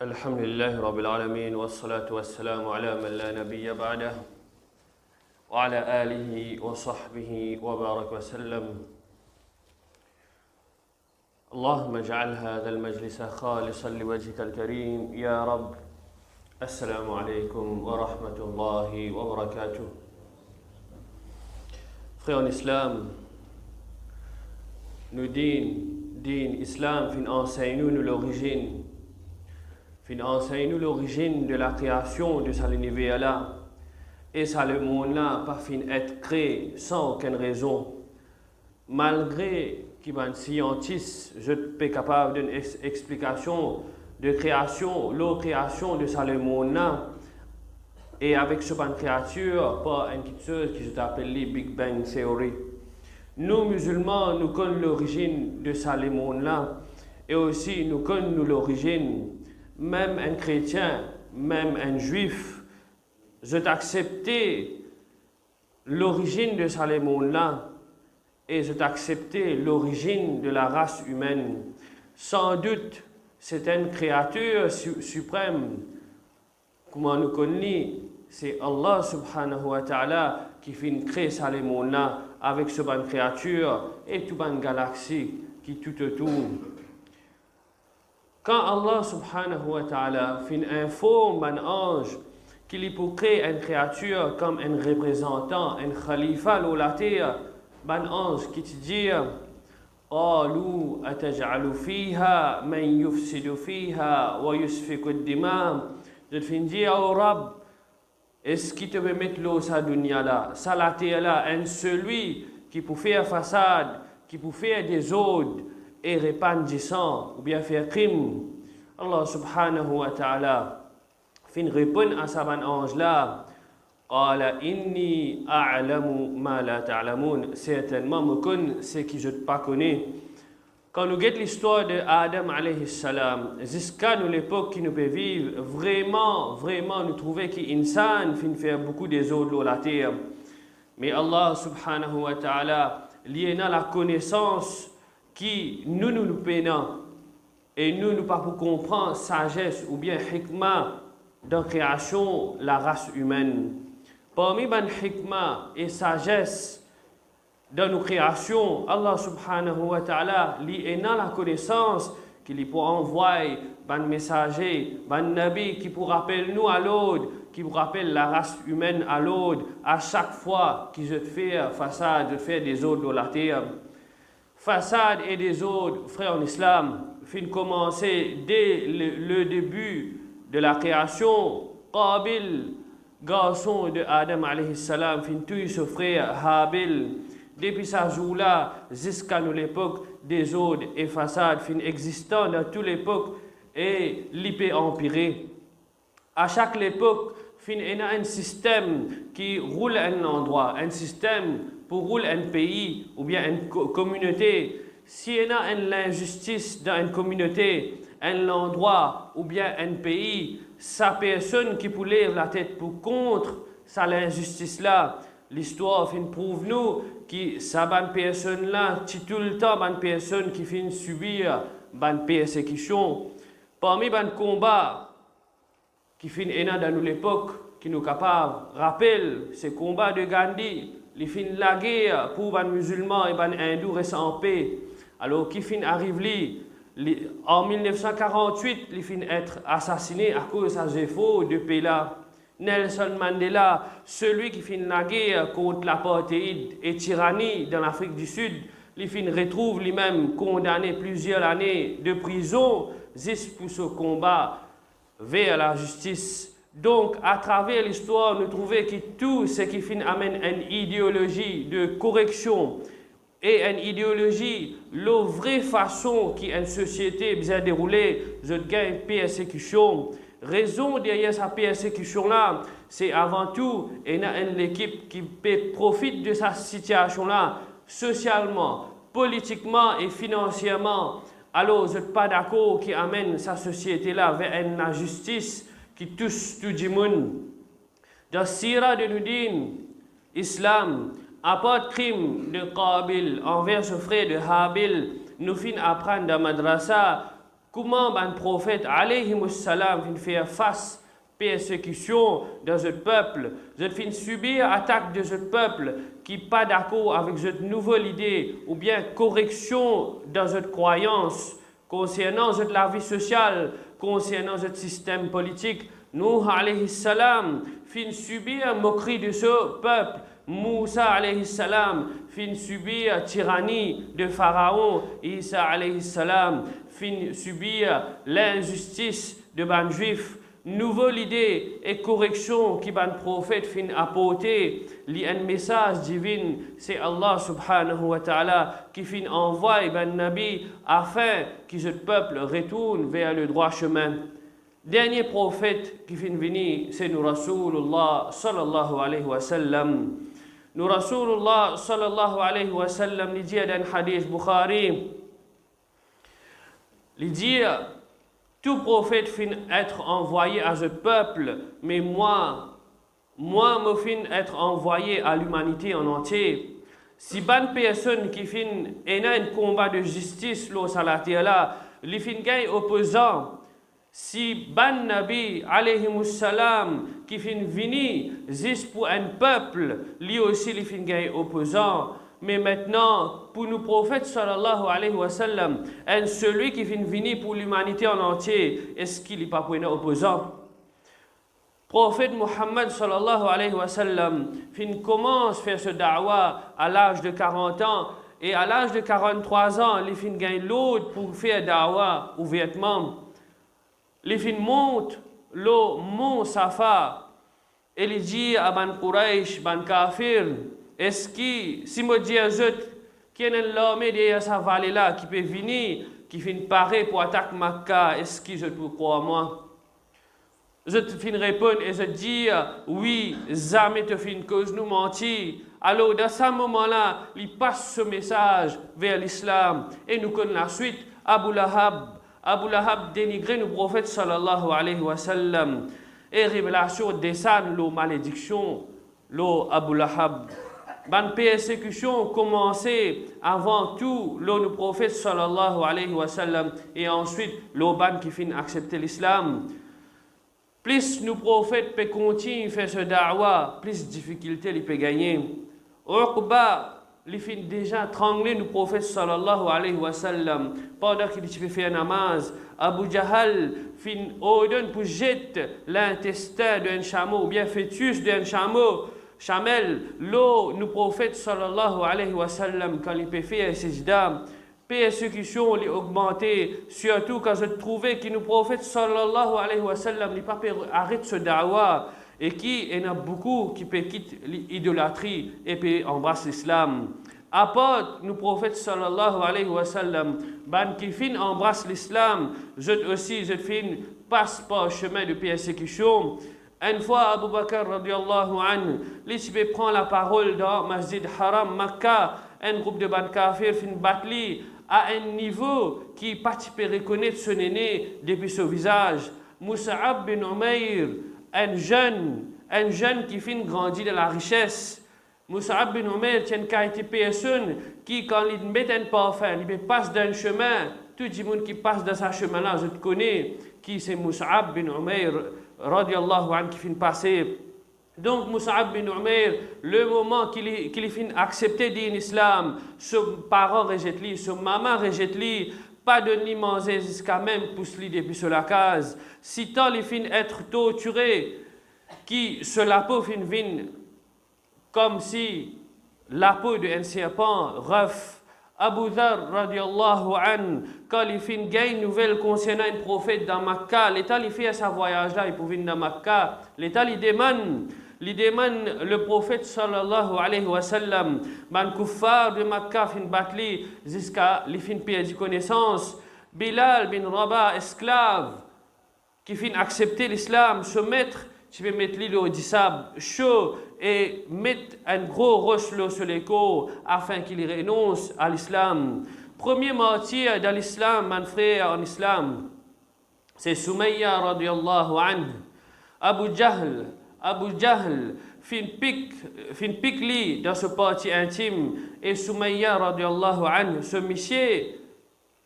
الحمد لله رب العالمين والصلاة والسلام على من لا نبي بعده وعلى آله وصحبه وبارك وسلم. اللهم اجعل هذا المجلس خالصا لوجهك الكريم يا رب. السلام عليكم ورحمة الله وبركاته. Frères en islam, nous din islam fin enseigne-nous l'origine. Fin enseigne-nous l'origine de la création de cet univers-là. Et ça le monde-là, pas fin être créé sans aucune raison. Malgré qu'il y a un scientiste, je suis capable d'une explication de création, la création de ça le monde-là. Et avec ce ban créature, pas une petite chose qui s'appelle les Big Bang Theory. Nous, musulmans, nous connaissons l'origine de ça le monde-là. Et aussi, nous connaissons l'origine. Même un chrétien, même un juif, je t'acceptais l'origine de ce monde-là et je t'acceptais l'origine de la race humaine. Sans doute, c'est une créature suprême. Comment nous connaissons, c'est Allah subhanahu wa ta'ala qui fait créer ce monde-là avec ce bonne créature et toute une galaxie qui tout autour. Quand Allah subhanahu wa ta'ala informe un ange qu'il peut créer une créature comme un représentant, un khalifa sur la terre, un ange qui te dit قالوا أتجعل فيها من يفسد فيها ويسفك الدماء. Je te dis au Rab, est-ce qu'il te veut mettre l'eau sa dunya là, sa la terre là, un celui qui peut faire façade, qui peut faire des odes et répandre du sang ou bien faire crime. Allah subhanahu wa ta'ala fin répond à sa ange là. Qala inni a'lamu ma la ta'lamun. Certainement me connaît ce que je ne pas connais. Quand nous guettons l'histoire de Adam alayhi salam, jusqu'à nous l'époque qui nous peut vivre, vraiment nous trouvons qu'insan fin faire beaucoup des autres sur la terre. Mais Allah subhanahu wa ta'ala lié à la connaissance qui nous peinons et nous pas pour comprendre sagesse ou bien hikmah dans la création la race humaine. Parmi ban hikmah et sagesse dans nos créations, Allah subhanahu wa ta'ala li a la connaissance qu'il peut envoyer ban messager, ban nabi qui pour rappeler nous à l'autre, qui vous rappelle la race humaine à l'autre à chaque fois qu'ils je fais façade, je fais des autres dans la terre. Façade et des autres, frères en islam, fin commencer dès le début de la création. Qabil, garçon de Adam alayhi salam, fin tout ce frère Habil. Depuis ce jour-là, jusqu'à l'époque des autres et façades, fin existant dans toute l'époque et l'IP empiré. À chaque époque, fin il y a un système qui roule un endroit, un système pour rouler un pays ou bien une communauté. S'il y a une injustice dans une communauté, un endroit ou bien un pays, sa personne qui peut lever la tête pour contre ça l'injustice-là, l'histoire prouve nous que ça bonne personne-là, tout le temps bonne personne qui finit subir bonne persécution. Parmi les combats qui finit dans l'époque, qui nous capable rappelle ces combats de Gandhi. Les fin la guerre pour les musulmans et les hindous restent en paix. Alors, qui fin arrive en 1948, les fin être assassiné à cause de ces faux de pays là. Nelson Mandela, celui qui fin la guerre contre l'apartheid et tyrannie dans l'Afrique du Sud, les fin retrouve lui-même condamné plusieurs années de prison juste pour ce combat vers la justice. Donc, à travers l'histoire, nous trouvons que tout ce qui amène une idéologie de correction et une idéologie, la vraie façon qui une société bien déroulée, je gagne persécution. Raison derrière sa persécution-là, c'est avant tout, il y a une équipe qui profite de sa situation-là, socialement, politiquement et financièrement. Alors, je ne suis pas d'accord qui amène sa société-là vers une injustice qui touche tout le monde. Dans Sira de Nudin, Islam, à part de crime de Qabil envers ce frère de Habil, nous finissons apprendre dans Madrasa comment un prophète, alayhi salam, fin faire face persécution dans ce peuple, je fin subir attaque de ce peuple qui pas d'accord avec cette nouvelle idée ou bien correction dans cette croyance concernant la vie sociale, concernant ce système politique. Nuh alayhi salam fin subir moquerie de ce peuple. Moussa alayhi salam fin subir tyrannie de Pharaon. Isa alayhi salam fin subir l'injustice de ban juif. Nouvelle idée et correction qui ban prophète fin apporter un message divin, c'est Allah subhanahu wa ta'ala qui fin envoie ban nabi afin que ce peuple retourne vers le droit chemin. Dernier prophète qui fin venu, c'est nous Rasulullah sallallahu alayhi wa sallam. Nous Rasulullah sallallahu alayhi wa sallam, il dit dans un hadith Bukhari, il dit tout prophète fin être envoyé à ce peuple, mais moi me fin être envoyé à l'humanité en entier. Si bonne personne qui fin un combat de justice là sur la terre là, li fin gagne opposant. Si ban nabi alayhi salam qui fin vini juste pour un peuple, lui aussi li fin gagne opposant. Mais maintenant, pour nous prophètes sallallahu alayhi wa sallam, celui qui vient venir pour l'humanité en entier, est-ce qu'il n'est pas pour un opposant? Prophète Muhammad sallallahu alayhi wa sallam commence à faire ce da'wah à l'âge de 40 ans et à l'âge de 43 ans, il fin gagne l'autre pour faire da'wah ouvertement. Il fin monte le mont Safa et il dit à ban Quraysh, ban Kafir, est-ce que, si je dis à eux, qu'il y a une armée derrière sa vallée-là qui peut venir, qui finit parer pour attaquer Makkah, est-ce que je peux croire moi? Je te fin répondre et je dis, oui, jamais te fin cause nous mentir. Alors, dans ce moment-là, il passe ce message vers l'islam. Et nous connaissons la suite, Abu Lahab dénigrait le prophète sallallahu alayhi wa sallam. Et révélation descend la malédiction, Abu Lahab. Ban persécution commençait avant tout le prophète sallallahu alayhi wa sallam et ensuite le ban qui fin accepter l'islam. Plus nous prophètes peuvent continuer à faire ce da'wah, plus de difficultés ils peuvent gagner. Uqba, il fin déjà trangler le prophète sallallahu alayhi wa sallam pendant qu'il fait faire namaz. Abu Jahal fin ordonne pour jeter l'intestin d'un chameau ou bien fœtus d'un chameau. Chamel, nous prophètes sallallahu alayhi wa sallam, quand il peut faire sajda, persécution les augmenter, surtout quand je trouvais que nous prophètes sallallahu alayhi wa sallam, il pas arrêter ce da'wah, et qu'il y en a beaucoup qui peuvent quitter l'idolâtrie et peuvent embrasser l'islam. Apôtre, nous prophètes sallallahu alayhi wa sallam, ban qui fin embrasse l'islam, je fin passe par chemin de persécution. Une fois, Abu Bakr radiallahu anhu, il prend la parole dans Masjid Haram, Makkah, un groupe de ban kafir fin batli à un niveau qui pas peut reconnaître son aîné depuis son visage. Mus'ab bin Umayr, un jeune qui fin grandi dans la richesse. Mus'ab bin Umayr tient une qualité personne qui, quand il met un parfum, il passe d'un chemin, tout le monde qui passe dans ce chemin-là, je te connais, qui c'est Mus'ab bin Umayr, radiallahu anhu, qui finit passer. Donc Mus'ab bin Umayr, le moment qu'il finit accepter l'islam, son parent rejette lui, son maman rejette lui, pas de ni manger jusqu'à même pousse lui depuis sur la case. Si tant il finit être torturé, qui sur la peau finit vine, comme si la peau d'un serpent rough. Abu Dhar radiallahu an, quand il fin gagne nouvelle concernant un prophète dans Makkah, l'état il fait sa voyage là, il pouvait venir dans Makkah, l'état il demande le prophète sallallahu alayhi wa sallam, ban kuffar de Makkah fin batli jusqu'à il fin perdu connaissance. Bilal bin Rabah, esclave, qui fin accepter l'islam, se mettre, tu peux mettre l'île au dissab chaud et mettre un gros roche sur les côtes afin qu'il renonce à l'islam. Premier martyr dans l'islam, mon frère en islam, c'est Sumayya radiallahu anhu. Abu Jahl fin pique lui dans ce parti intime et Sumayya radiallahu anhu, ce monsieur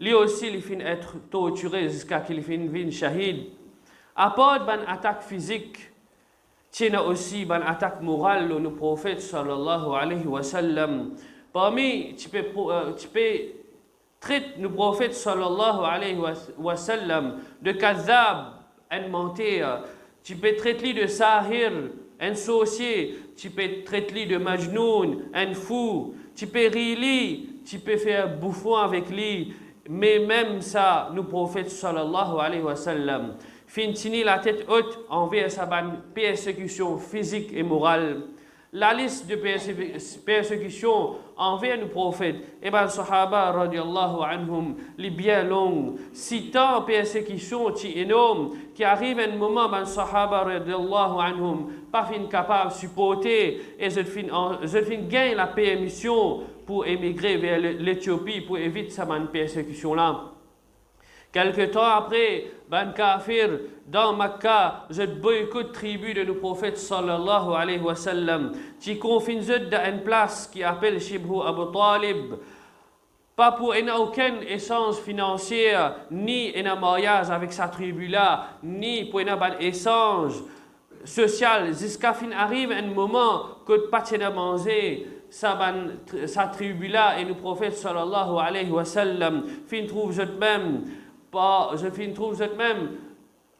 Lui aussi, il finit être torturé jusqu'à qu'il finisse shahid. À part une attaque physique, il y a aussi une attaque morale le prophète sallallahu alayhi wa sallam. Parmi, tu peux traiter le prophète sallallahu alayhi wa sallam de kazab, un menteur. Tu peux traiter lui de sahir, un sorcier. Tu peux traiter lui de majnoun, un fou. Tu peux rire lui, tu peux faire bouffon avec lui. Mais même ça, le prophète sallallahu alayhi wa sallam finit la tête haute envers sa persécution physique et morale. La liste de persécutions envers le prophète, et bien, Sahaba radiallahu anhum, les bien longues, si tant persécutions énormes, qui arrive un moment, ben Sahaba radiallahu anhum, pas fin capable de supporter, et je fin gagne la permission pour émigrer vers l'Éthiopie, pour éviter cette persécution-là. Quelque temps après, Ben Kafir, dans Makkah, je boycotte tribu de nos prophètes sallallahu alayhi wa sallam, qui confine dans une place qui appelle Shibhu Abu Talib, pas pour aucun échange financier, ni un mariage avec sa tribu-là, ni pour un échange social, jusqu'à fin arrive un moment que pas de manger, sa tribu-là et le prophète sallallahu alayhi wa sallam, fin trouve même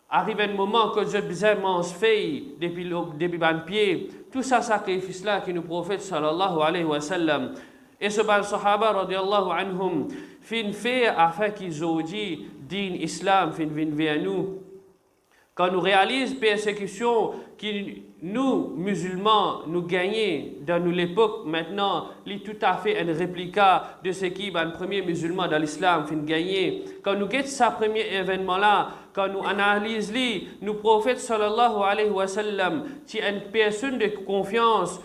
arrive un moment que je besoin mange fille depuis ban pied, tout ça sacrifice là que le prophète sallallahu alayhi wa sallam et ce ban sahaba radiallahu anhum fin fait afin qu'ils ont dit din islam fin vient vers nous. Quand nous réalisons persécution qui nous, musulmans, nous gagnons dans l'époque maintenant, c'est tout à fait un réplica de ce qui le premier musulman dans l'islam fin gagné. Quand nous guettons ce premier événement-là, quand nous analysons nous prophètes sallallahu alayhi wa sallam, qui est une personne de confiance,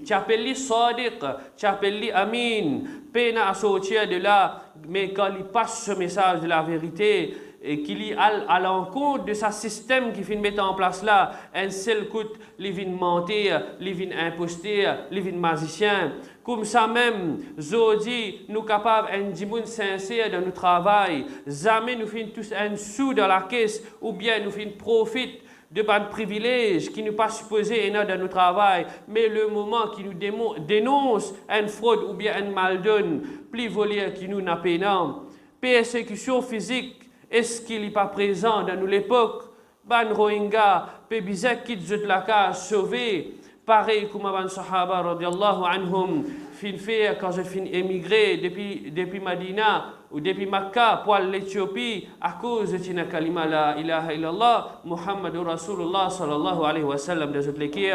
tu appelles lui sadiq, tu appelles lui amin, peine à sortir de là, mais quand il passe ce message de la vérité, et qu'il y a à l'encontre de ce système qui finit de mettre en place là, un seul coup, les vins mentir, les vins imposter, les vins magiciens. Comme ça même, Zodi, nous capables un dimoun sincère dans notre travail, jamais nous finissons tous un sou dans la caisse, ou bien nous finissons profit de ban privilèges qui nous pas supposés dans notre travail, mais le moment qui nous dénonce une fraude ou bien un maldonne, plus volière qui nous n'a pas énorme. Persécution physique, est-ce qu'il n'est pas présent dans l'époque? Ban Rohingya, Pébizek qui de la case sauvé, pareil comme Ban Sahaba radiallahu anhum, fin fait quand je fin émigré depuis Madina ou depuis Makkah pour l'Éthiopie à cause de Tina Kalima la ilaha illallah, Muhammadur Rasulullah sallallahu alayhi wa sallam de cette l'équipe.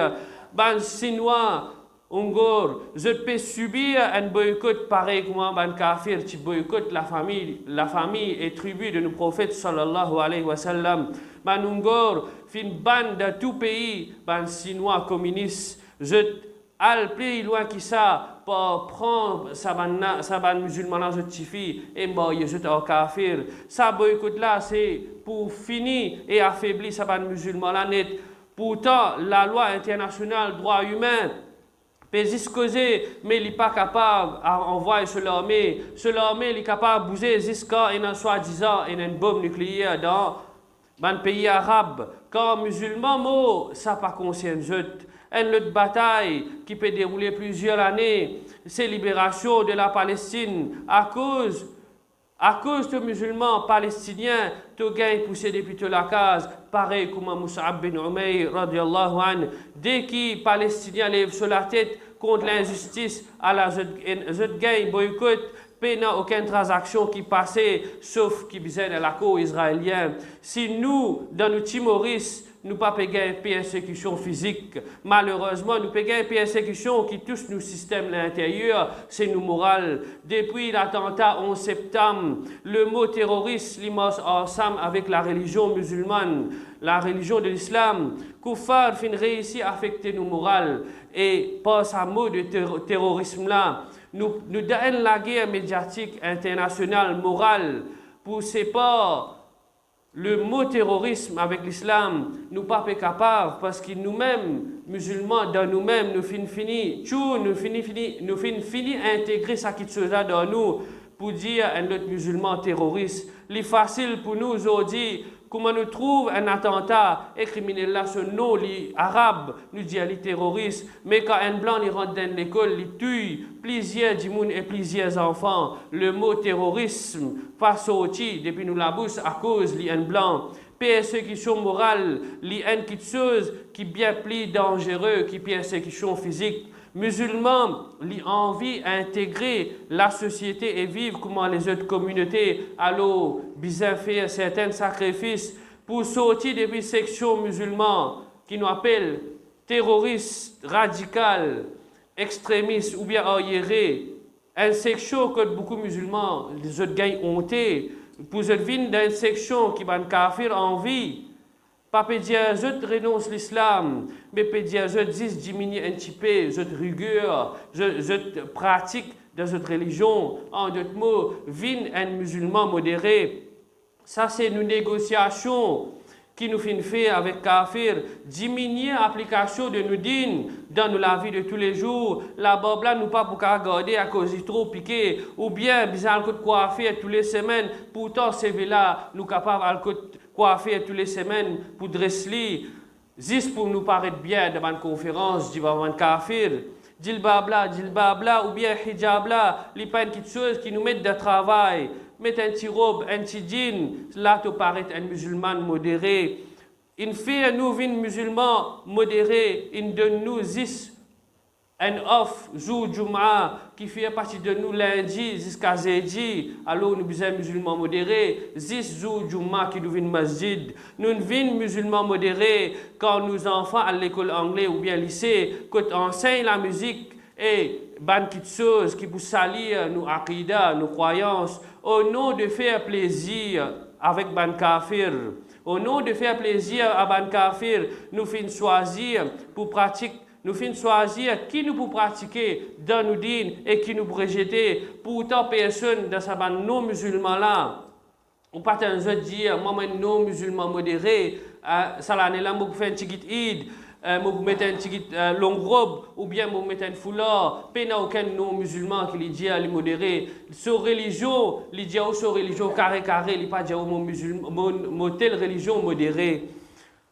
Ban Sinois, Ungor, je peux subir un boycott pareil comme un kafir qui boycotte la famille et tribu de nos prophètes sallallahu alayhi wa sallam. Ban Ungor, fin ban de tout pays, ban Sinois communiste, je al plus loin que ça pour prendre sa ban musulman je tifi et mourir je au kafir. Ça boycott là c'est pour finir et affaiblir sa ban musulman là net. Pourtant la loi internationale droit humain mais il n'est pas capable d'envoyer sur l'armée. Sur l'armée, il est capable de bouger jusqu'à une soi-disant une bombe nucléaire dans un pays arabe. Quand musulman, ça pas conscience. Une autre bataille qui peut dérouler plusieurs années, c'est la libération de la Palestine à cause de musulmans palestiniens, tout gagne poussé depuis toute la case, pareil comme Mus'ab bin Umayr, radiallahu anhu, dès que les Palestiniens lèvent sur la tête contre l'injustice, à la gagne boycott, il n'y a aucune transaction qui passait, sauf qui visait à la cour israélienne. Si nous, dans nos Timoris, nous pas payer une persécution physique. Malheureusement, nous payons une persécution qui touche nos systèmes à l'intérieur, c'est nos morales. Depuis l'attentat 11 septembre, le mot terroriste l'immense ensemble avec la religion musulmane, la religion de l'islam. Koufar fin réussi à affecter nos morales et par ce mot de terrorisme-là, nous donnons la guerre médiatique internationale morale pour séparer le mot terrorisme avec l'islam, nous ne sommes pas capables parce que nous-mêmes, musulmans, dans nous-mêmes, nous finissons intégrer ce qui se passe dans nous pour dire à un autre musulman terroriste. Il est facile pour nous aujourd'hui, comment nous trouve un attentat et criminel là, ce nom, les arabes, nous dit les terroristes, mais quand un blanc il rentre dans l'école, il tue plusieurs djimoun et plusieurs enfants. Le mot terrorisme pas sorti depuis nous la bouche à cause d'un blanc. Persécution morale, les inquiétudes qui bien plus dangereux que persécution physique. Musulmans, li envie d'intégrer la société et vivre comme les autres communautés, alors bien faire certains sacrifices pour sortir des sections musulmanes qui nous appellent terroristes, radicales, extrémistes ou bien arriérés. Une section que beaucoup de musulmans, les autres gagnent honté, pour venir dans une section qui va kafir en vie. Pas peut dire je renonce l'islam, mais peut dire je diminue un petit peu, je rigueur, je pratique dans cette religion. En d'autres mots, vin un musulman modéré. Ça, c'est une négociation qui nous fait avec kafir, diminuer l'application de nos dînes dans la vie de tous les jours. La Bible nous pas pour regarder à cause de trop piqué, ou bien bizarre de coiffer toutes les semaines. Pourtant, ces là nous capables de coiffer toutes les semaines pour dresser, juste pour nous paraître bien devant une conférence, devant un kafir. Djilbab là, ou bien hijab là, les pas une petite chose qui nous mettent de travail. Mettre un petit robe, un petit jean, là tu paraît un musulman modéré. Une fille, nous, une musulman modéré, une de nous, un off, jour Jum'a, qui fait partie de nous lundi jusqu'à jeudi, alors nous sommes musulmans modérés, 10 jours Jum'a qui nous viennent masjid. Nous sommes musulmans modérés quand nos enfants à l'école anglaise ou bien lycée, quand on enseigne la musique et ban petites choses qui pour salir nos aqidah, nos croyances, au nom de faire plaisir avec ban kafir. Au nom de faire plaisir à ban kafir, nous finissons choisir pour pratiquer. Nous finissons choisir qui nous pour pratiquer dans nos dînes et qui nous pour rejeter. Pourtant, personne dans ce non-musulman là, on pas de dire, moi, non-musulman modéré, ça l'année là, je faire un petit Eid, je mettre un petit long robe, ou bien je mettre un foulard. Il n'y a aucun non-musulman qui dit à les modérés. Sur religion, il dit sur religion carré, il n'y a pas de musulman, telle religion modérée.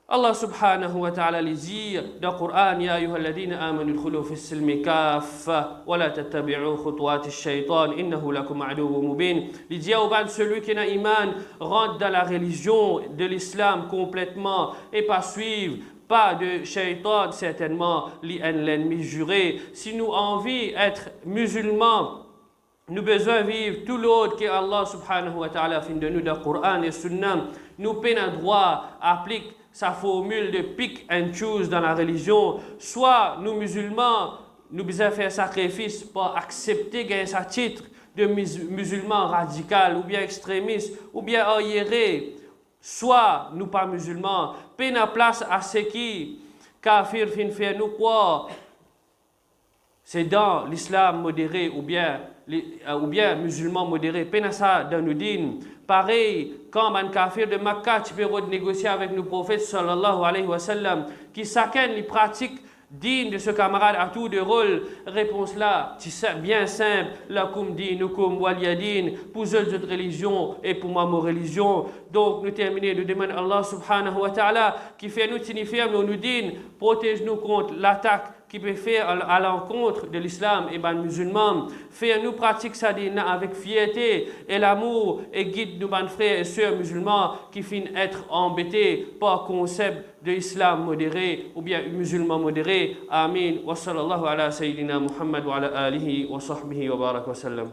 Allah subhanahu wa ta'ala dit dans le Coran, Ya ayyuhalladhina amanu udkhulu fi s-silmi kaffa wa la tattabi'u khutuwati ash-shaytan innahu lakum aduwwun mubin. Il dit au ban celui qui n'a iman rentre dans la religion de l'islam complètement et pas suivre pas de shaitan certainement l'ennemi juré. Si nous envie être musulmans, nous besoin vivre tout l'autre que Allah subhanahu wa ta'ala fait de nous dans le Coran et Sunna. Nous peinons droit applique sa formule de pick and choose dans la religion. Soit nous musulmans, nous besoin faire sacrifice pour accepter gagner sa titre de musulman radical ou bien extrémiste ou bien arriéré. Soit nous pas musulmans, peine à place à ce qui kafir fin faire nous croire. C'est dans l'islam modéré ou bien musulman modéré, peine à ça dans nos dînes. Pareil, quand un kafir de Makkah, tu peux négocier avec nos prophètes sallallahu alayhi wa sallam, qui chacun les pratiques digne de ce camarade à tour de rôle. Réponse là, c'est bien simple. Lakum dinukum waliyadin, pour eux autres religions et pour moi, ma religion. Donc, nous terminons de demander à Allah subhanahu wa ta'ala qui fait nous signifier, nous dit, protège-nous contre l'attaque qui peut faire à l'encontre de l'islam et des musulmans. Fais-nous pratiquer ça avec fierté et l'amour et guide nos frères et sœurs musulmans qui finissent être embêtés par concept de l'islam modéré ou bien musulman modéré. Amin. Wa sallallahu ala sayyidina Muhammad wa ala alihi wa sahbihi wa barak wa sallam.